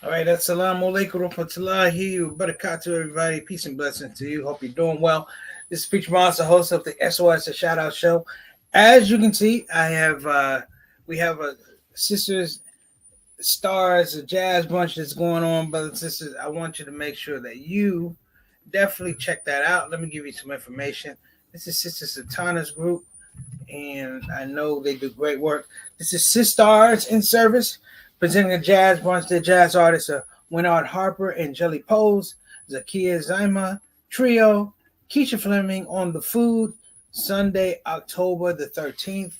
All right, assalamu alaikum warahmatullahi wabarakatuh, everybody. Peace and blessings to you. Hope you're doing well. This is Preacher Monster, host of the SOS, the Shout Out Show. As you can see, we have a sisters, stars, a jazz bunch that's going on, brothers and sisters. I want you to make sure that you definitely check that out. Let me give you some information. This is Sister Satana's group, and I know they do great work. This is Sistars in Service, presenting a jazz bunch. Their jazz artists are Winard Harper and Jelly Pose, Zakia Zima Trio, Keisha Fleming on the food, Sunday, October the 13th,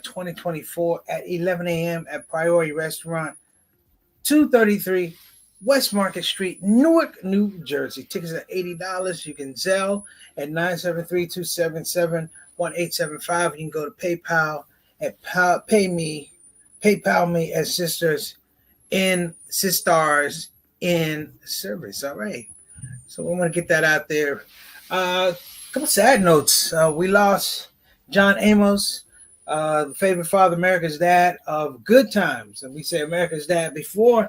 2024 at 11 a.m. at Priority Restaurant, 233 West Market Street, Newark, New Jersey. Tickets are $80. You can Zelle at 973-277-1875. You can go to PayPal at PayPal me as Sisters in Service. All right. So we want to get that out there. A couple sad notes. We lost John Amos, the favorite father, America's dad of Good Times. And we say America's dad before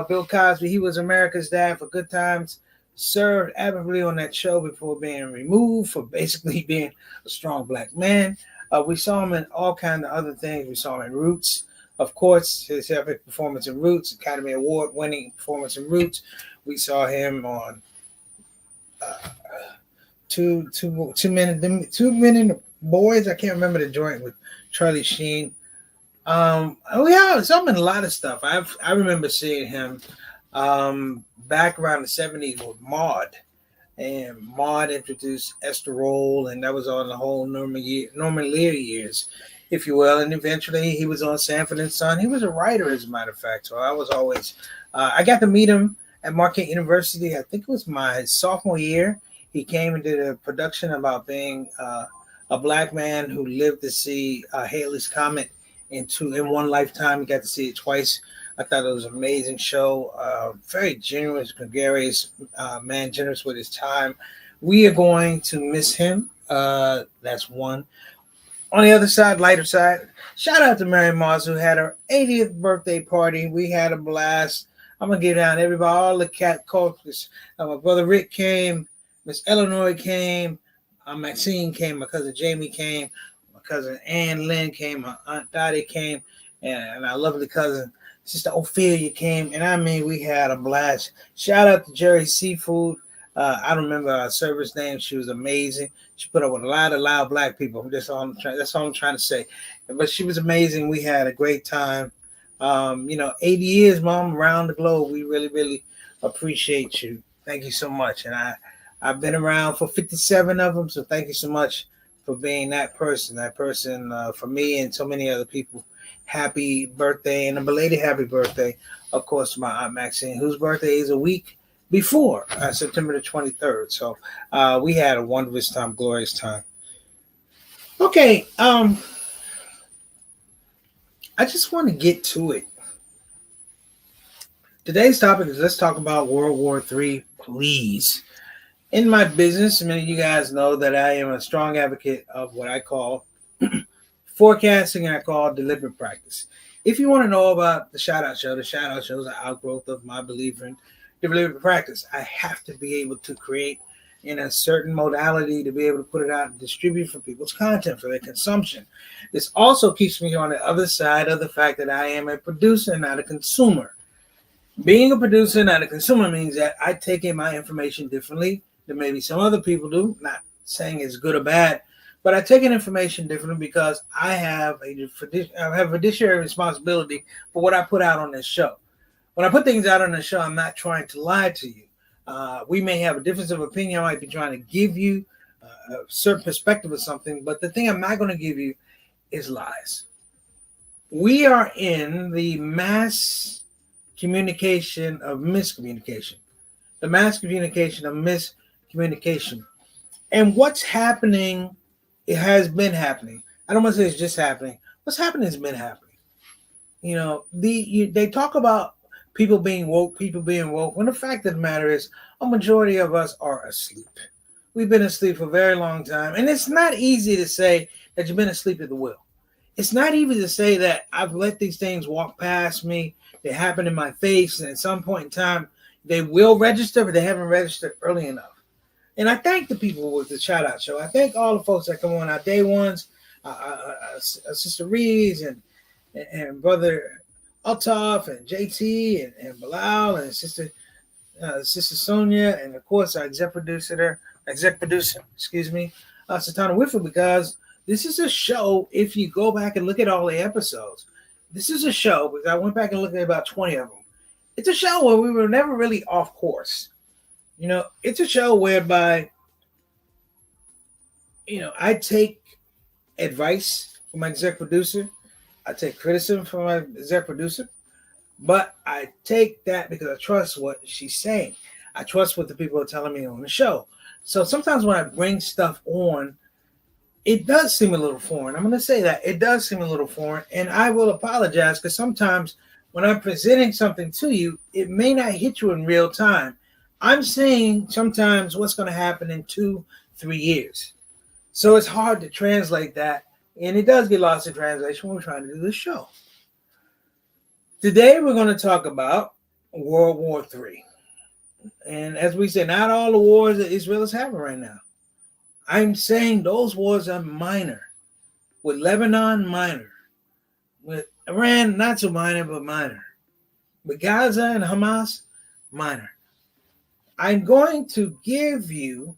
Bill Cosby. He was America's dad for Good Times. Served admirably on that show before being removed for basically being a strong black man. We saw him in all kinds of other things. We saw him in Roots. Of course, his epic performance in Roots, Academy Award winning performance in Roots. We saw him on two men boys. I can't remember the joint with Charlie Sheen. I saw him in a lot of stuff. I remember seeing him back around the 70s with Maude. And Maude introduced Esther Roll, and that was on the whole Norman Lear years, if you will. And eventually he was on Sanford and Son. He was a writer, as a matter of fact. So I was always, I got to meet him at Marquette University. I think it was my sophomore year. He came and did a production about being a black man who lived to see Halley's Comet in one lifetime. He got to see it twice. I thought it was an amazing show. Very generous, gregarious man, generous with his time. We are going to miss him. That's one. On the other side, lighter side, shout out to Mary Mars, who had her 80th birthday party. We had a blast. I'm going to get down everybody, all the cat cultures. My brother Rick came. Miss Eleanor came. Maxine came. My cousin Jamie came. My cousin Ann Lynn came. My Aunt Dottie came. And our lovely cousin Sister Ophelia came, and I mean, we had a blast. Shout out to Jerry Seafood. I don't remember her service name. She was amazing. She put up with a lot of loud black people. That's all I'm trying to say. But she was amazing. We had a great time. 80 years, Mom, around the globe. We really, really appreciate you. Thank you so much. And I've been around for 57 of them, so thank you so much for being that person for me and so many other people. Happy birthday, and a belated happy birthday, of course, to my Aunt Maxine, whose birthday is a week before September the 23rd. So we had a wondrous time, glorious time. Okay, I just want to get to it. Today's topic is, let's talk about World War III, please. In my business, many of you guys know that I am a strong advocate of what I call forecasting, and I call deliberate practice. If you want to know about the Shout Out Show is an outgrowth of my belief in deliberate practice. I have to be able to create in a certain modality to be able to put it out and distribute for people's content, for their consumption. This also keeps me on the other side of the fact that I am a producer, not a consumer. Being a producer, not a consumer, means that I take in my information differently than maybe some other people do. Not saying it's good or bad, but I take in information differently because I have a fiduciary responsibility for what I put out on this show. When I put things out on the show, I'm not trying to lie to you. We may have a difference of opinion. I might be trying to give you a certain perspective of something, but the thing I'm not going to give you is lies. We are in the mass communication of miscommunication. The mass communication of miscommunication. And what's happening, it has been happening. I don't want to say it's just happening. What's happening has been happening. They talk about people being woke, when the fact of the matter is a majority of us are asleep. We've been asleep for a very long time. And it's not easy to say that you've been asleep at the wheel. It's not easy to say that I've let these things walk past me, They happen in my face, and at some point in time, they will register, but they haven't registered early enough. And I thank the people with the shout out show. I thank all the folks that come on our day ones, Sister Reeves and Brother Altaf and JT and Bilal and Sister Sonia, and of course our exec producer, Satana Whitfield, because this is a show. If you go back and look at all the episodes, this is a show, because I went back and looked at about 20 of them. It's a show where we were never really off course. It's a show whereby, I take advice from my exec producer. I take criticism from my exec producer. But I take that because I trust what she's saying. I trust what the people are telling me on the show. So sometimes when I bring stuff on, it does seem a little foreign. I'm going to say that. It does seem a little foreign. And I will apologize, because sometimes when I'm presenting something to you, it may not hit you in real time. I'm saying sometimes what's going to happen in 2-3 years. So it's hard to translate that. And it does get lost in translation when we're trying to do this show. Today, we're going to talk about World War III. And as we said, not all the wars that Israel is having right now. I'm saying those wars are minor. With Lebanon, minor. With Iran, not so minor, but minor. With Gaza and Hamas, minor. I'm going to give you,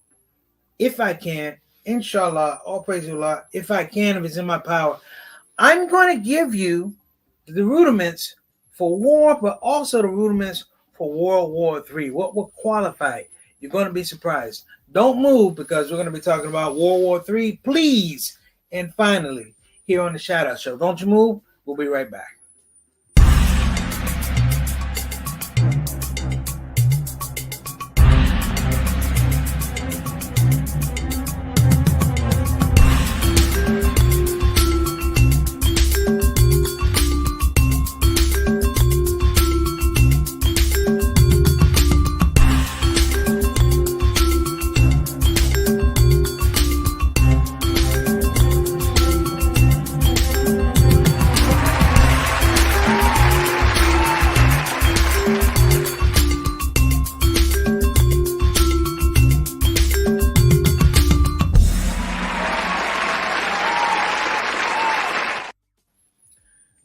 if I can, inshallah, all praise to Allah, if I can, if it's in my power, I'm going to give you the rudiments for war, but also the rudiments for World War III. What will qualify? You're going to be surprised. Don't move, because we're going to be talking about World War III, please. And finally, here on the Shout Out Show. Don't you move. We'll be right back.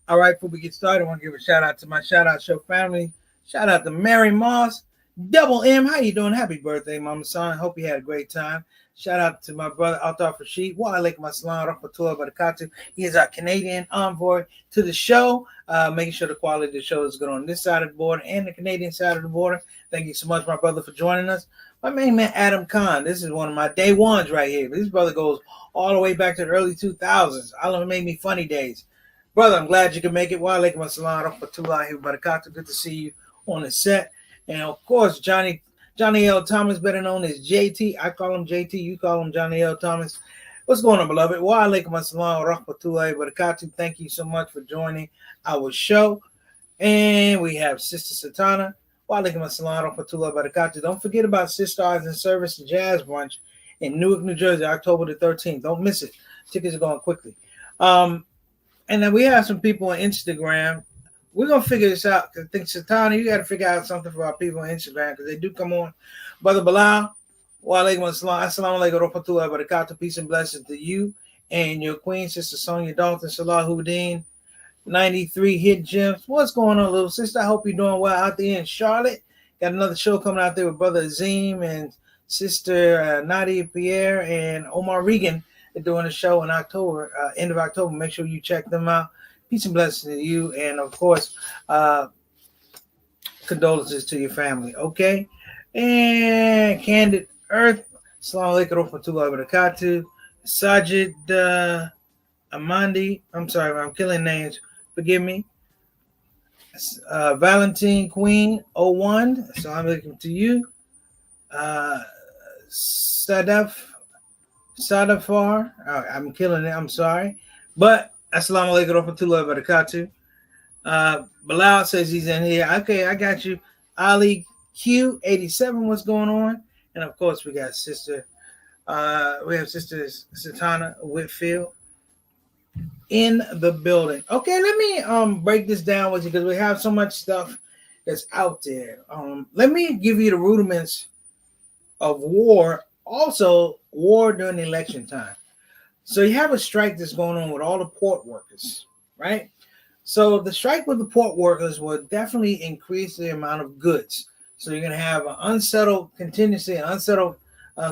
All right, before we get started, I want to give a shout out to my Shout Out Show family. Shout out to Mary Moss, Double M. How you doing? Happy birthday, Mama Son. Hope you had a great time. Shout out to my brother Altaf Rashid. Wa alaikum assalam rahmatullahi wa barakatuh. He is our Canadian envoy to the show, making sure the quality of the show is good on this side of the border and the Canadian side of the border. Thank you so much, my brother, for joining us. My main man, Adam Khan. This is one of my day ones right here. This brother goes all the way back to the early 2000s. Allah made me funny days. Brother, I'm glad you can make it. Wa alaikum assalam rahmatullahi wa barakatuh. Good to see you on the set. And of course, Johnny L. Thomas, better known as JT. I call him JT. You call him Johnny L. Thomas. What's going on, beloved? Wa alaikum assalam wa rahmatullahi wa barakatuh. Thank you so much for joining our show. And we have Sister Satana. Wa alaikum assalam wa rahmatullahi wa barakatuh. Don't forget about Sister Arts and Service and Jazz Brunch in Newark, New Jersey, October the 13th. Don't miss it. Tickets are going quickly. And then we have some people on Instagram. We're going to figure this out. I think, Satana, you got to figure out something for our people on Instagram, because they do come on. Brother Bilal, wa alaikum assalam. Assalamu alaikum wa rahmatullahi wa barakatuh. Peace and blessings to you and your queen, Sister Sonia Dalton, Salahuddin, 93 Hit Gems. What's going on, little sister? I hope you're doing well out there in Charlotte. Got another show coming out there with Brother Azim and Sister Nadia Pierre and Omar Regan. They're doing a show in October, end of October. Make sure you check them out. Peace and blessings to you. And, of course, condolences to your family. Okay? And Candid Earth. Assalamu alaikum wa rahmatullahi wa barakatuh. Sajid Amandi. I'm sorry, I'm killing names. Forgive me. Valentine Queen 01. Assalamu alaikum to you. Sadafar, I'm killing it. I'm sorry, but assalamu alaikum wa rahmatullahi wa barakatuh. Bilal says he's in here. Okay, I got you. Ali Q87, what's going on? And of course, we got Sister Satana Whitfield. in the building. Okay, let me break this down with you because we have so much stuff that's out there. Let me give you the rudiments of war, also war during election time. So you have a strike that's going on with all the port workers, right? So the strike with the port workers will definitely increase the amount of goods. So you're going to have an unsettled contingency, an unsettled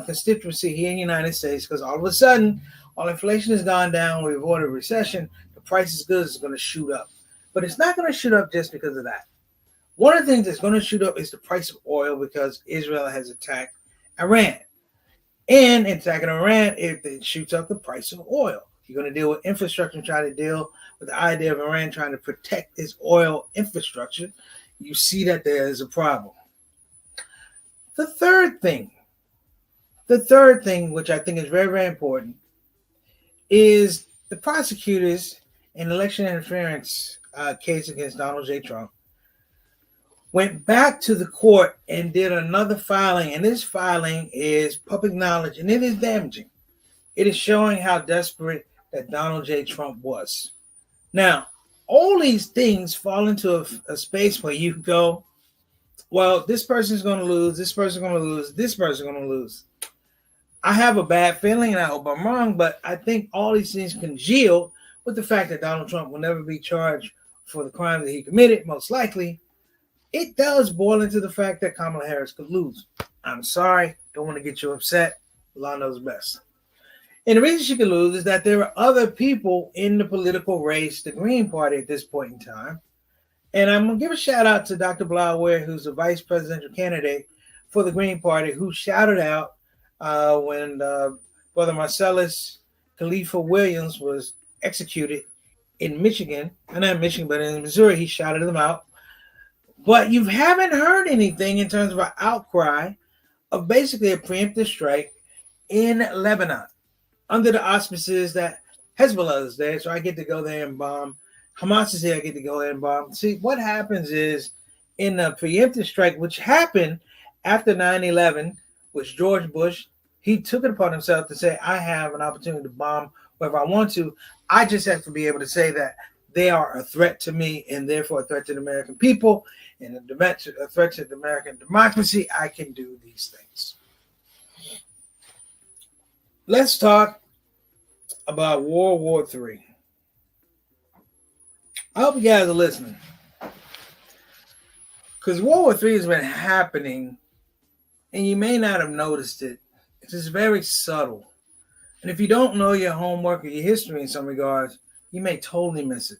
constituency here in the United States because all of a sudden, while inflation has gone down, we've avoided a recession, the price of goods is going to shoot up. But it's not going to shoot up just because of that. One of the things that's going to shoot up is the price of oil because Israel has attacked Iran. And attacking Iran, it shoots up the price of oil. You're going to deal with infrastructure and try to deal with the idea of Iran trying to protect its oil infrastructure. You see that there is a problem. The third thing, which I think is very, very important, is the prosecutors in election interference case against Donald J. Trump went back to the court and did another filing, and this filing is public knowledge, and it is damaging. It is showing how desperate that Donald J. Trump was. Now, all these things fall into a space where you go, well, this person's going to lose, this person's going to lose, this person's going to lose. I have a bad feeling, and I hope I'm wrong, but I think all these things congeal with the fact that Donald Trump will never be charged for the crime that he committed, most likely. It does boil into the fact that Kamala Harris could lose. I'm sorry. Don't want to get you upset. Allah knows best. And the reason she could lose is that there are other people in the political race, the Green Party at this point in time. And I'm going to give a shout out to Dr. Blauware, who's the vice presidential candidate for the Green Party, who shouted out when Brother Marcellus Khalifa Williams was executed in Michigan. Not in Michigan, but in Missouri. He shouted them out. But you haven't heard anything in terms of an outcry of basically a preemptive strike in Lebanon under the auspices that Hezbollah is there, so I get to go there and bomb. Hamas is here, I get to go there and bomb. See, what happens is in the preemptive strike, which happened after 9/11, which George Bush, he took it upon himself to say, I have an opportunity to bomb wherever I want to. I just have to be able to say that they are a threat to me and therefore a threat to the American people and a threat to the American democracy. I can do these things. Let's talk about World War III. I hope you guys are listening. Because World War III has been happening and you may not have noticed it. It's just very subtle. And if you don't know your homework or your history in some regards, you may totally miss it.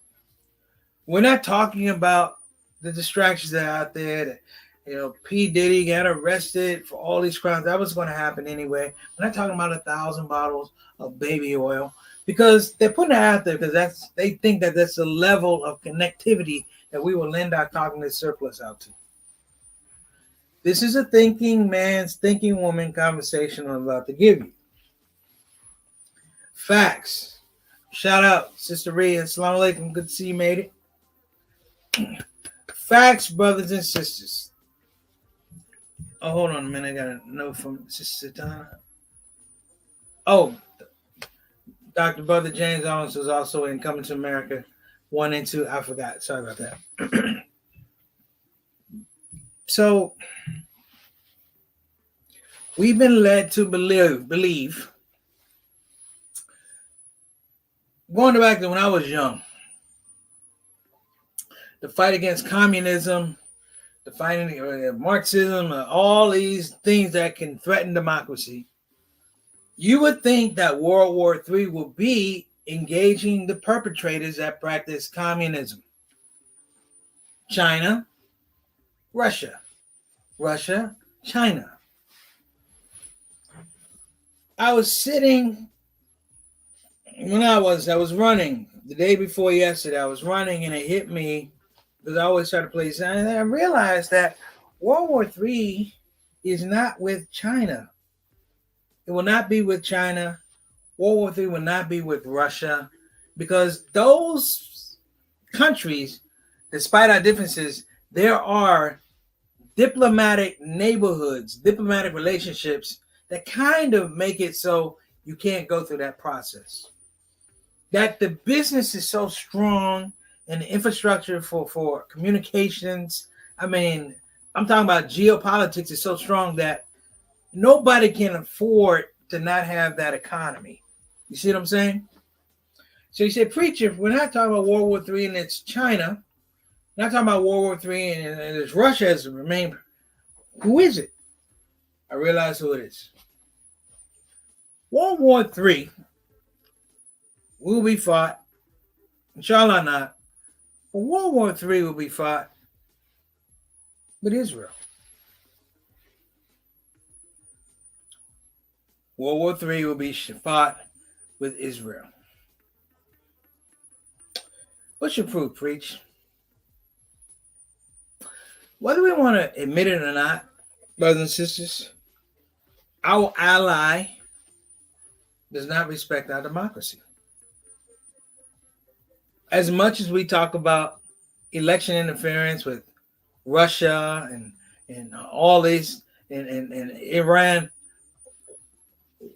We're not talking about the distractions that are out there. That, P. Diddy got arrested for all these crimes. That was going to happen anyway. We're not talking about 1,000 bottles of baby oil because they're putting it out there because they think that that's the level of connectivity that we will lend our cognitive surplus out to. This is a thinking man's, thinking woman conversation I'm about to give you. Facts. Shout out, Sister Rhea. Assalamu alaikum. Good to see you made it. Facts, brothers and sisters. Oh, hold on a minute. I got a note from Sister Satana. Oh, Dr. Brother James Owens was also in Coming to America 1 and 2. I forgot. Sorry about that. So, we've been led to believe, going back to when I was young, the fight against communism, the fight against Marxism, all these things that can threaten democracy, you would think that World War III will be engaging the perpetrators that practice communism. China, Russia, China. I was sitting when I was running the day before yesterday. I was running and it hit me because I always try to play sound. And I realized that World War III is not with China. It will not be with China. World War III will not be with Russia because those countries, despite our differences, there are diplomatic neighborhoods, diplomatic relationships that kind of make it so you can't go through that process. that the business is so strong and the infrastructure for communications. I mean, I'm talking about geopolitics is so strong that nobody can afford to not have that economy. You see what I'm saying? So you say, preacher, we're not talking about World War III and it's China. We're not talking about World War III and it's Russia as remained. Who is it? I realize who it is. World War III will be fought, inshallah not, but World War III will be fought with Israel. World War III will be fought with Israel. What's your proof, preach? Whether we want to admit it or not, brothers and sisters, our ally does not respect our democracy. As much as we talk about election interference with Russia and all this and Iran,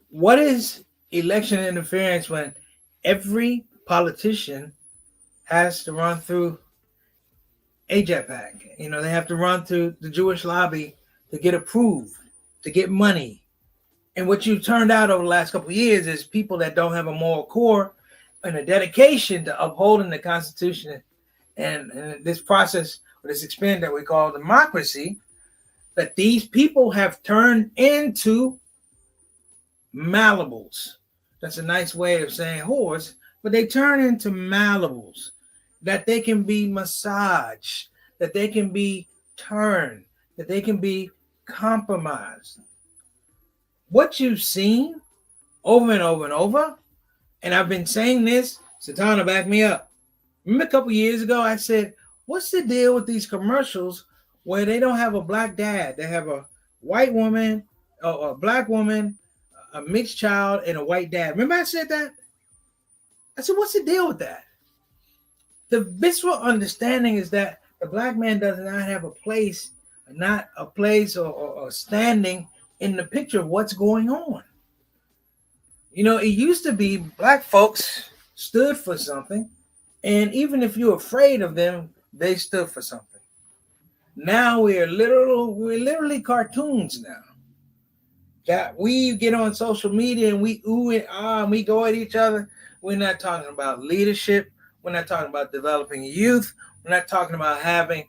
what is election interference when every politician has to run through AJPAC? You know, they have to run through the Jewish lobby to get approved, to get money. And what you turned out over the last couple of years is people that don't have a moral core and a dedication to upholding the Constitution and this process, or this experiment that we call democracy, that these people have turned into Malibus. That's a nice way of saying horse, but they turn into Malibus, that they can be massaged, that they can be turned, that they can be compromised. What you've seen over and over and over, and I've been saying this, Satana backed me up. Remember a couple years ago, I said, what's the deal with these commercials where they don't have a black dad? They have a white woman, a black woman, a mixed child, and a white dad. Remember I said that? I said, what's the deal with that? The visceral understanding is that the black man does not have a place, not a place or standing in the picture of what's going on. You know, it used to be black folks stood for something, and even if you're afraid of them, they stood for something. Now we're literally cartoons now. That we get on social media and we ooh and ah and we go at each other. We're not talking about leadership. We're not talking about developing youth. We're not talking about having,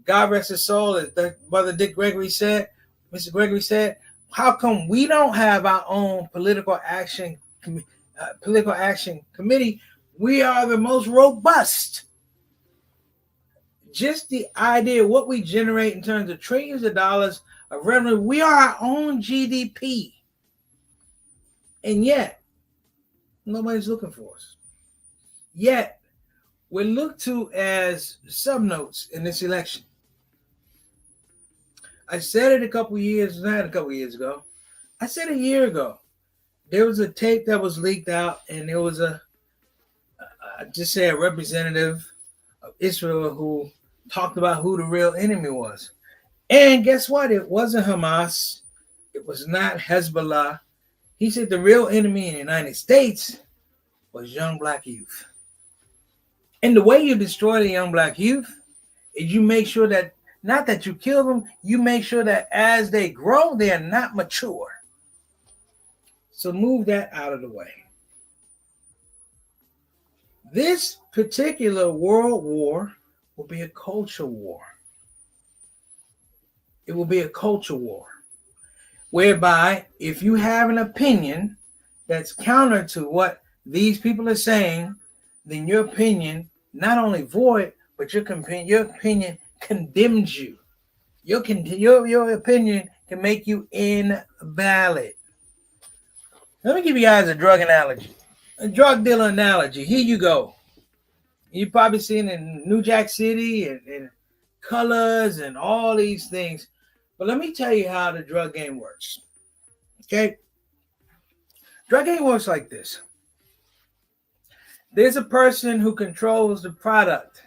God rest his soul, as Brother Dick Gregory said, Mr. Gregory said, how come we don't have our own political action committee? We are the most robust. Just the idea of what we generate in terms of trillions of dollars of revenue, we are our own GDP. And yet, nobody's looking for us. Yet, we're looked to as subnotes in this election. I said it not a couple years ago. I said a year ago. There was a tape that was leaked out, and there was a representative of Israel who talked about who the real enemy was. And guess what? It wasn't Hamas. It was not Hezbollah. He said the real enemy in the United States was young black youth. And the way you destroy the young black youth is you make sure that, not that you kill them, you make sure that as they grow, they are not mature. So move that out of the way. This particular world war will be a culture war. It will be a culture war, whereby if you have an opinion that's counter to what these people are saying, then your opinion not only void, but your opinion condemns you. Your opinion can make you invalid. Let me give you guys a drug analogy, a drug dealer analogy. Here you go. You've probably seen it in New Jack City and colors and all these things. But let me tell you how the drug game works. Okay? Drug game works like this. There's a person who controls the product.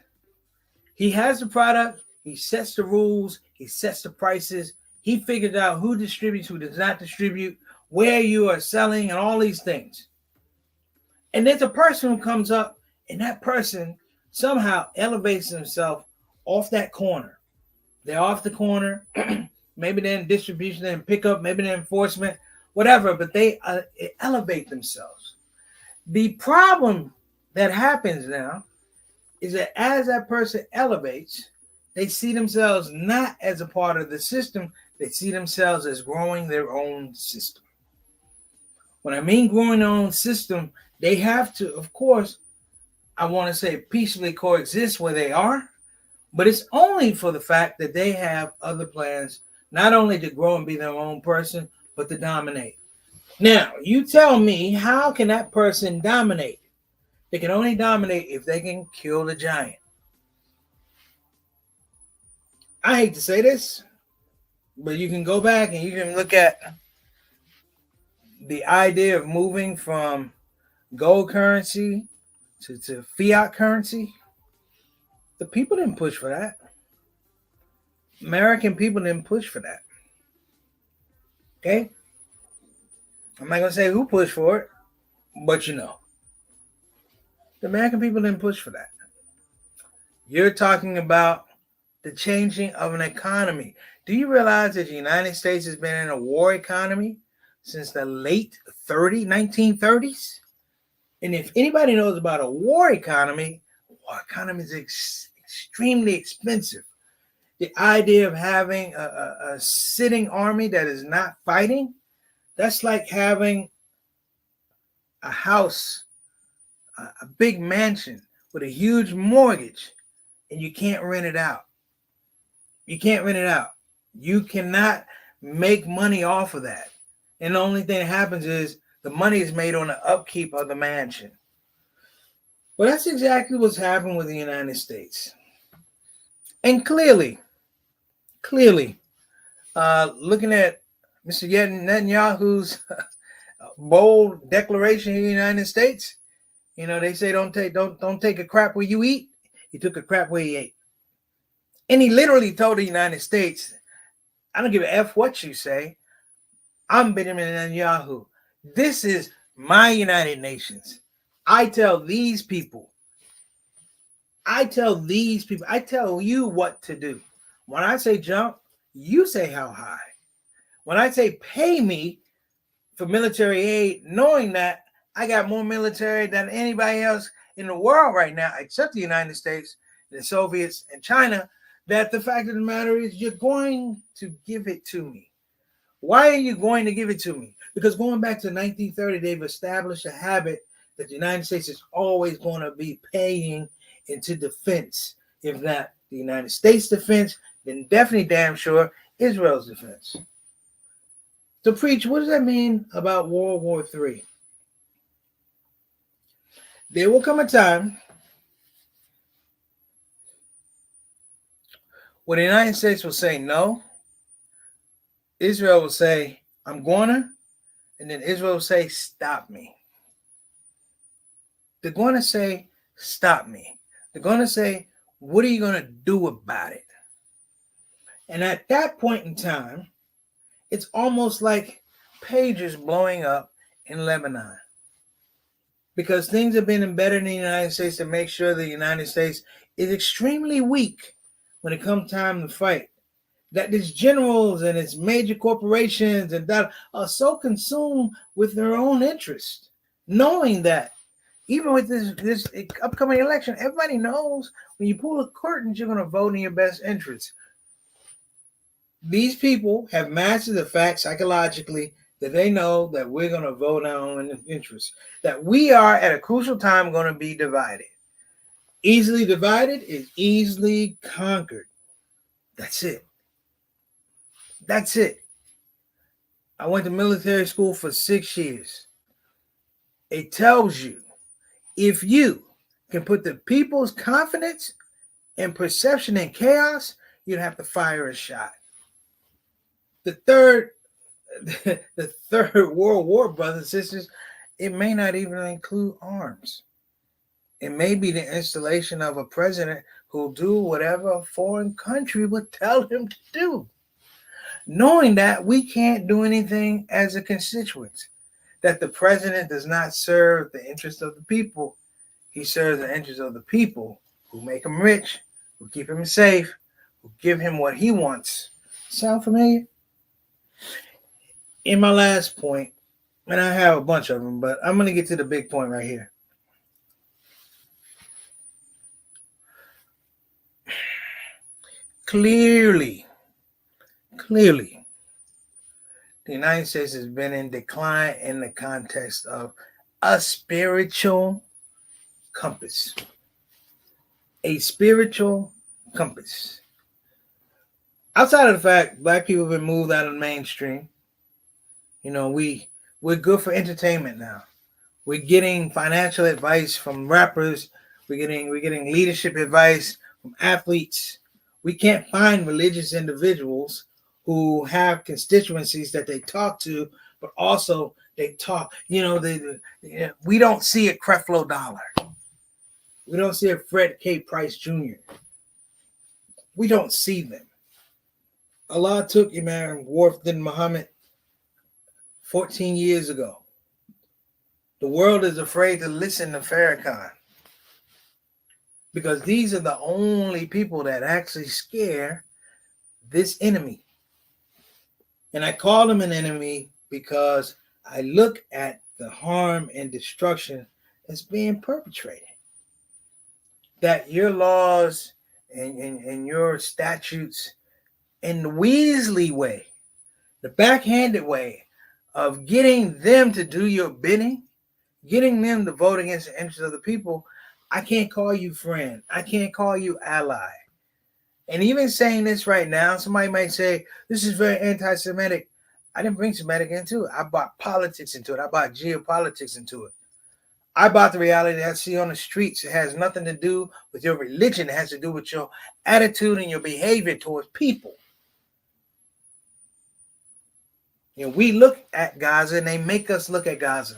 He has the product. He sets the rules. He sets the prices. He figures out who distributes, who does not distribute, where you are selling, and all these things. And there's a person who comes up, and that person somehow elevates himself off that corner. They're off the corner. Maybe they're in distribution, they're in pickup, maybe they're in enforcement, whatever, but they elevate themselves. The problem that happens now is that as that person elevates, they see themselves not as a part of the system, they see themselves as growing their own system. When I mean growing their own system, they have to, of course, I want to say peacefully coexist where they are, but it's only for the fact that they have other plans, not only to grow and be their own person, but to dominate. Now, you tell me, how can that person dominate? They can only dominate if they can kill the giant. I hate to say this, but you can go back and you can look at the idea of moving from gold currency to fiat currency. The people didn't push for that. American people didn't push for that. Okay? I'm not going to say who pushed for it, but you know. The American people didn't push for that. You're talking about the changing of an economy. Do you realize that the United States has been in a war economy since the late 1930s? And if anybody knows about a war economy is extremely expensive. The idea of having a sitting army that is not fighting, that's like having a house, a big mansion with a huge mortgage, and you can't rent it out. You can't rent it out. You cannot make money off of that. And the only thing that happens is the money is made on the upkeep of the mansion. Well, that's exactly what's happened with the United States. And clearly, looking at Mr. Netanyahu's bold declaration in the United States, you know, they say don't take a crap where you eat. He took a crap where he ate. And he literally told the United States, I don't give a F what you say. I'm Benjamin Netanyahu. This is my United Nations. I tell you what to do. When I say jump, you say how high. When I say pay me for military aid, knowing that I got more military than anybody else in the world right now, except the United States, the Soviets, and China, that the fact of the matter is you're going to give it to me. Why are you going to give it to me? Because going back to 1930, they've established a habit that the United States is always going to be paying into defense. If not the United States defense, then definitely damn sure Israel's defense. So, Preach, what does that mean about World War III? There will come a time where the United States will say no. Israel will say, I'm gonna, and then Israel will say, stop me. They're going to say, stop me. They're going to say, what are you going to do about it? And at that point in time, it's almost like pages blowing up in Lebanon. Because things have been embedded in the United States to make sure the United States is extremely weak when it comes time to fight. That these generals and its major corporations and that are so consumed with their own interest, knowing that even with this upcoming election, everybody knows when you pull the curtains, you're going to vote in your best interest. These people have mastered the fact psychologically that they know that we're going to vote in our own interest, that we are at a crucial time going to be divided. Easily divided is easily conquered. That's it. That's it. I went to military school for 6 years. It tells you if you can put the people's confidence and perception in chaos, you'd have to fire a shot. The third World War, brothers and sisters, it may not even include arms. It may be the installation of a president who'll do whatever a foreign country would tell him to do, knowing that we can't do anything as a constituent. that the president does not serve the interest of the people. He serves the interest of the people who make him rich, who keep him safe, who give him what he wants. Sound familiar? In my last point, and I have a bunch of them, but I'm going to get to the big point right here. Clearly, the United States has been in decline in the context of a spiritual compass. A spiritual compass. Outside of the fact black people have been moved out of the mainstream, you know, we're good for entertainment now. We're getting financial advice from rappers. We're getting leadership advice from athletes. We can't find religious individuals who have constituencies that they talk to, but also they talk. You know, we don't see a Creflo Dollar. We don't see a Fred K. Price Jr. We don't see them. Allah took Imam Wharfdin Muhammad 14 years ago. The world is afraid to listen to Farrakhan because these are the only people that actually scare this enemy. And I call them an enemy because I look at the harm and destruction that's being perpetrated. That your laws and your statutes in the Weasley way, the backhanded way of getting them to do your bidding, getting them to vote against the interests of the people, I can't call you friend. I can't call you ally. And even saying this right now, somebody might say, this is very anti-Semitic. I didn't bring Semitic into it. I brought politics into it. I brought geopolitics into it. I brought the reality that I see on the streets. It has nothing to do with your religion. It has to do with your attitude and your behavior towards people. You know, we look at Gaza and they make us look at Gaza.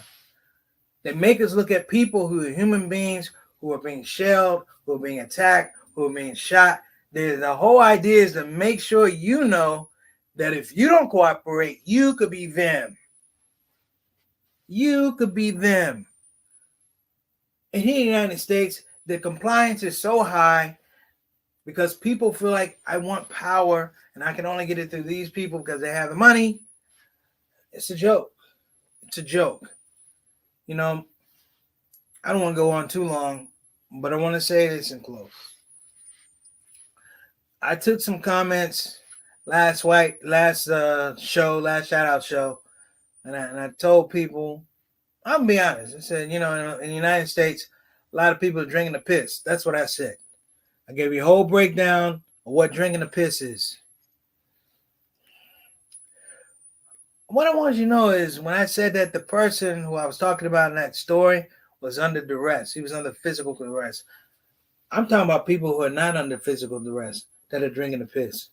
They make us look at people who are human beings who are being shelled, who are being attacked, who are being shot. The whole idea is to make sure you know that if you don't cooperate, you could be them. You could be them. And here in the United States, the compliance is so high because people feel like I want power and I can only get it through these people because they have the money. It's a joke. It's a joke. You know, I don't want to go on too long, but I want to say this in close. I took some comments last ShOUT show, and I told people, I'll be honest. I said, you know, in the United States, a lot of people are drinking the piss. That's what I said. I gave you a whole breakdown of what drinking the piss is. What I want you to know is when I said that the person who I was talking about in that story was under duress, he was under physical duress. I'm talking about people who are not under physical duress that are drinking the piss.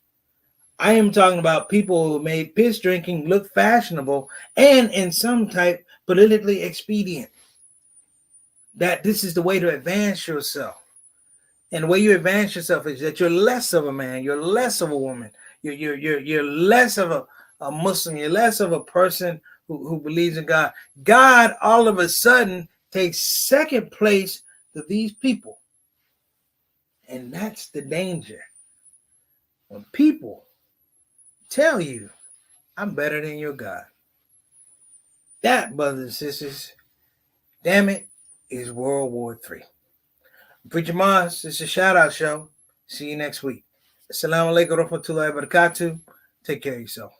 I am talking about people who made piss drinking look fashionable and in some type politically expedient. That this is the way to advance yourself. And the way you advance yourself is that you're less of a man, you're less of a woman, you're less of a Muslim, you're less of a person who believes in God. God all of a sudden takes second place to these people. And that's the danger. When people tell you, I'm better than your God. That, brothers and sisters, damn it, is World War III. Preacher Mars, this is ShOUT Show. See you next week. Assalamu alaikum wa rahmatullahi wa barakatuh. Take care of yourself.